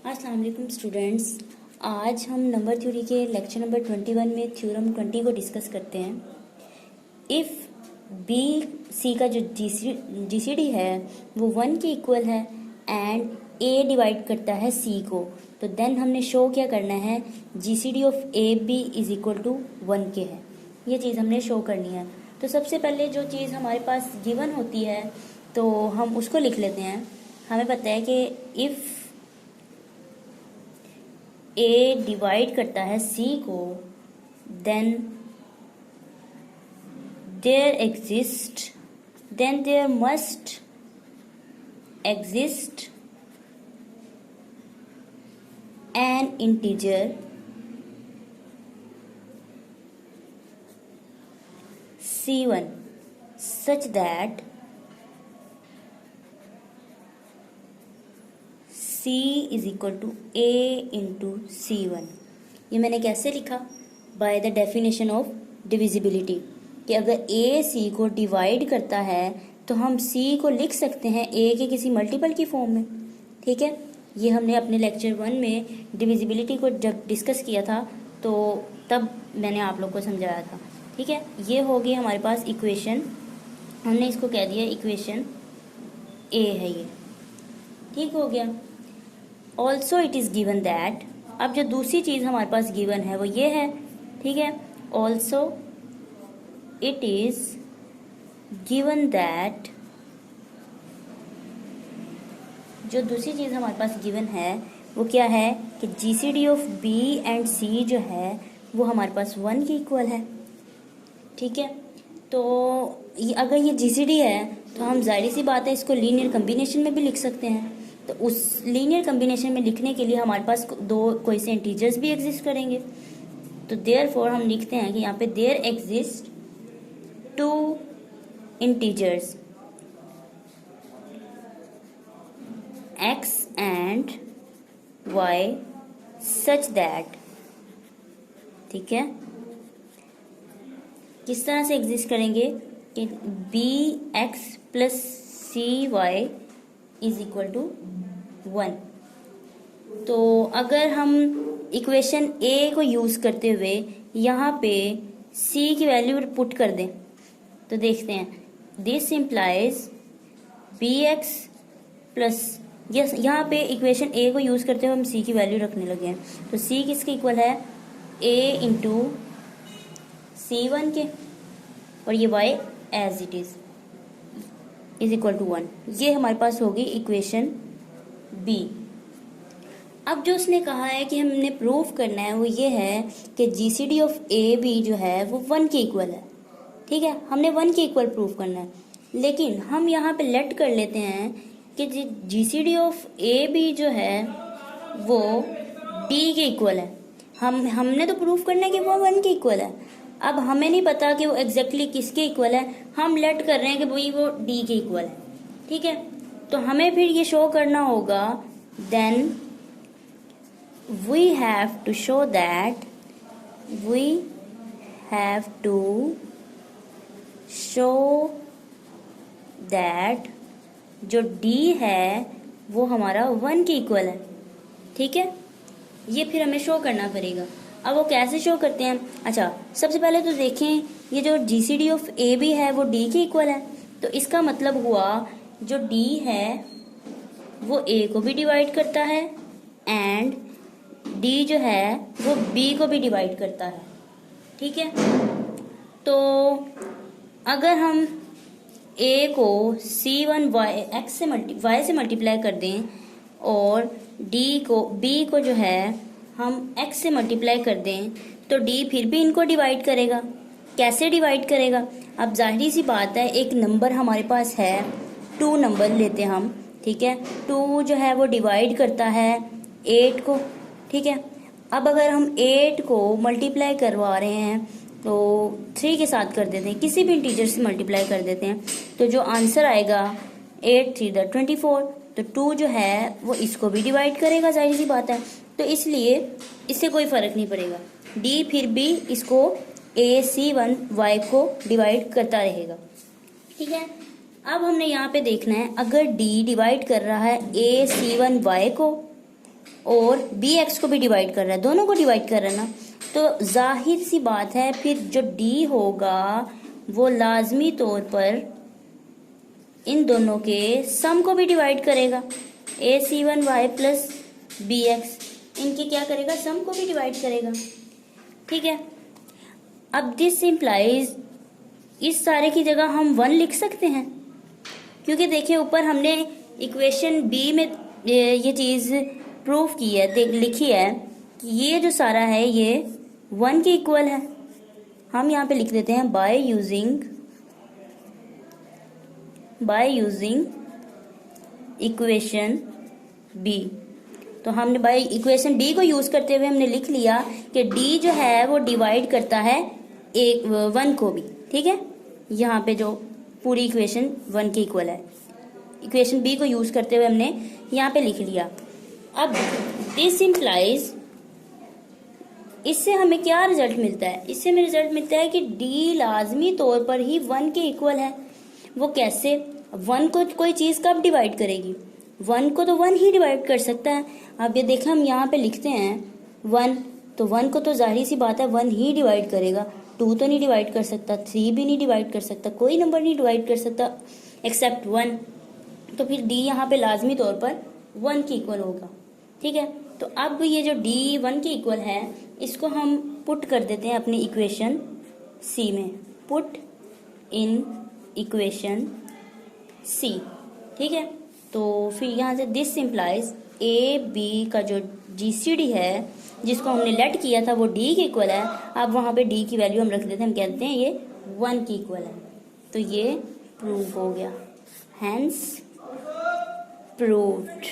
अस्सलाम वालेकुम स्टूडेंट्स। आज हम नंबर थ्योरी के लेक्चर नंबर 21 में थ्योरम 20 को डिस्कस करते हैं। इफ़ बी सी का जो जीसीडी है वो 1 के इक्वल है एंड ए डिवाइड करता है सी को, तो देन हमने शो क्या करना है, GCD of A B is equal to 1 के है। ये चीज़ हमने शो करनी है। तो सबसे पहले जो चीज़ हमारे पास गिवन होती है तो हम उसको लिख लेते हैं। हमें पता है कि इफ़ ए डिवाइड करता है सी को, then there must exist an integer C1 such that C is equal to A into C1। ये मैंने कैसे लिखा, by the definition of divisibility, कि अगर A C को डिवाइड करता है तो हम C को लिख सकते हैं A के किसी मल्टीपल की फॉर्म में। ठीक है, ये हमने अपने लेक्चर 1 में डिविजिबिलिटी को जब डिस्कस किया था तो तब मैंने आप लोग को समझाया था। ठीक है, ये हो गई हमारे पास इक्वेशन, हमने इसको कह दिया इक्वेशन A है ये। ठीक हो गया। Also it is given that, अब जो दूसरी चीज़ हमारे पास गिवन है वो ये है। ठीक है, also it is given that, जो दूसरी चीज़ हमारे पास गिवन है वो क्या है कि जीसीडी ऑफ बी एंड सी जो है वो हमारे पास 1 के इक्वल है। ठीक है, तो अगर ये जीसीडी है तो हम जाहिर सी बात है इसको लीनियर कम्बिनेशन में भी लिख सकते हैं। तो उस लीनियर कम्बिनेशन में लिखने के लिए हमारे पास कोई से इंटीजर्स भी एग्जिस्ट करेंगे। तो देयरफॉर हम लिखते हैं कि यहाँ पे there exist 2 integers x and y such that, ठीक है, किस तरह से एग्जिस्ट करेंगे कि B X plus C Y is equal to 1। तो अगर हम इक्वेशन ए को यूज़ करते हुए यहाँ पे सी की वैल्यू पुट कर दें तो देखते हैं, this implies B X plus, yes यहाँ पे इक्वेशन ए को यूज़ करते हुए हम सी की वैल्यू रखने लगे हैं। तो सी किसके इक्वल है, ए इंटू C1 के, और ये y as it is equal to 1। ये हमारे पास होगी इक्वेशन B। अब जो उसने कहा है कि हमने प्रूव करना है वो ये है कि जीसीडी ऑफ ए बी जो है वो 1 के इक्वल है। ठीक है, हमने 1 के इक्वल प्रूव करना है, लेकिन हम यहाँ पे लेट कर लेते हैं कि जीसीडी ऑफ ए बी जो है वो D के इक्वल है। हमने तो प्रूव करना है कि वो 1 के इक्वल है। अब हमें नहीं पता कि वो एग्जैक्टली किसके इक्वल है, हम लेट कर रहे हैं कि भाई वो डी के इक्वल है। ठीक है, तो हमें फिर ये शो करना होगा, then we have to show that, we have to show that जो डी है वो हमारा 1 के इक्वल है। ठीक है, ये फिर हमें शो करना पड़ेगा। अब वो कैसे शो करते हैं, अच्छा सबसे पहले तो देखें, ये जो जीसीडी ऑफ ए बी है वो डी के इक्वल है। तो इसका मतलब हुआ जो डी है वो ए को भी डिवाइड करता है एंड डी जो है वो बी को भी डिवाइड करता है। ठीक है, तो अगर हम ए को C1 y से मल्टीप्लाई कर दें और डी को बी को जो है हम x से मल्टीप्लाई कर दें तो d फिर भी इनको डिवाइड करेगा। कैसे डिवाइड करेगा, अब जाहिर सी बात है, एक नंबर हमारे पास है 2 नंबर लेते हम। ठीक है, 2 जो है वो डिवाइड करता है 8 को। ठीक है, अब अगर हम 8 को मल्टीप्लाई करवा रहे हैं तो 3 के साथ कर देते हैं, किसी भी इंटीजर से मल्टीप्लाई कर देते हैं, तो जो आंसर आएगा 8 3 24। तो 2 जो है वो इसको भी डिवाइड करेगा, जाहिर सी बात है, तो इसलिए इससे कोई फर्क नहीं पड़ेगा, डी फिर भी इसको AC1 y को डिवाइड करता रहेगा। ठीक है, अब हमने यहाँ पे देखना है, अगर D डिवाइड कर रहा है AC1 y को और बी एक्स को भी डिवाइड कर रहा है, दोनों को डिवाइड कर रहा है ना, तो जाहिर सी बात है फिर जो डी होगा वो लाजमी तौर पर इन दोनों के सम को भी डिवाइड करेगा। AC1y प्लस बी एक्स, इनके क्या करेगा, सम को भी डिवाइड करेगा। ठीक है, अब दिस इम्प्लाइज इस सारे की जगह हम 1 लिख सकते हैं, क्योंकि देखिए ऊपर हमने इक्वेशन बी में ये चीज प्रूफ की है, लिखी है कि ये जो सारा है ये 1 के इक्वल है। हम यहाँ पे लिख देते हैं बाय यूजिंग इक्वेशन बी। तो हमने बाय इक्वेशन बी को यूज करते हुए हमने लिख लिया कि डी जो है वो डिवाइड करता है 1 को भी। ठीक है, यहाँ पे जो पूरी इक्वेशन 1 के इक्वल है, इक्वेशन बी को यूज करते हुए हमने यहाँ पे लिख लिया। अब दिस इम्प्लाइज, इससे हमें क्या रिजल्ट मिलता है, इससे हमें रिजल्ट मिलता है कि डी लाजमी तौर पर ही 1 के इक्वल है। वो कैसे, 1 को कोई चीज कब डिवाइड करेगी, 1 को तो 1 ही डिवाइड कर सकता है। अब ये देखें, हम यहाँ पे लिखते हैं 1, तो 1 को तो जाहिर सी बात है 1 ही डिवाइड करेगा, 2 तो नहीं डिवाइड कर सकता, 3 भी नहीं डिवाइड कर सकता, कोई नंबर नहीं डिवाइड कर सकता एक्सेप्ट 1। तो फिर डी यहाँ पे लाजमी तौर पर 1 के इक्वल होगा। ठीक है, तो अब ये जो डी 1 के इक्वल है इसको हम पुट कर देते हैं अपनी इक्वेशन सी में, पुट इन इक्वेशन सी। ठीक है, तो फिर यहाँ से दिस इम्प्लाइज ए बी का जो GCD है जिसको हमने लेट किया था वो डी के इक्वल है। अब वहाँ पे डी की वैल्यू हम रख देते हैं, हम कहते हैं ये 1 के इक्वल है। तो ये प्रूव हो गया, हैंस प्रूव्ड।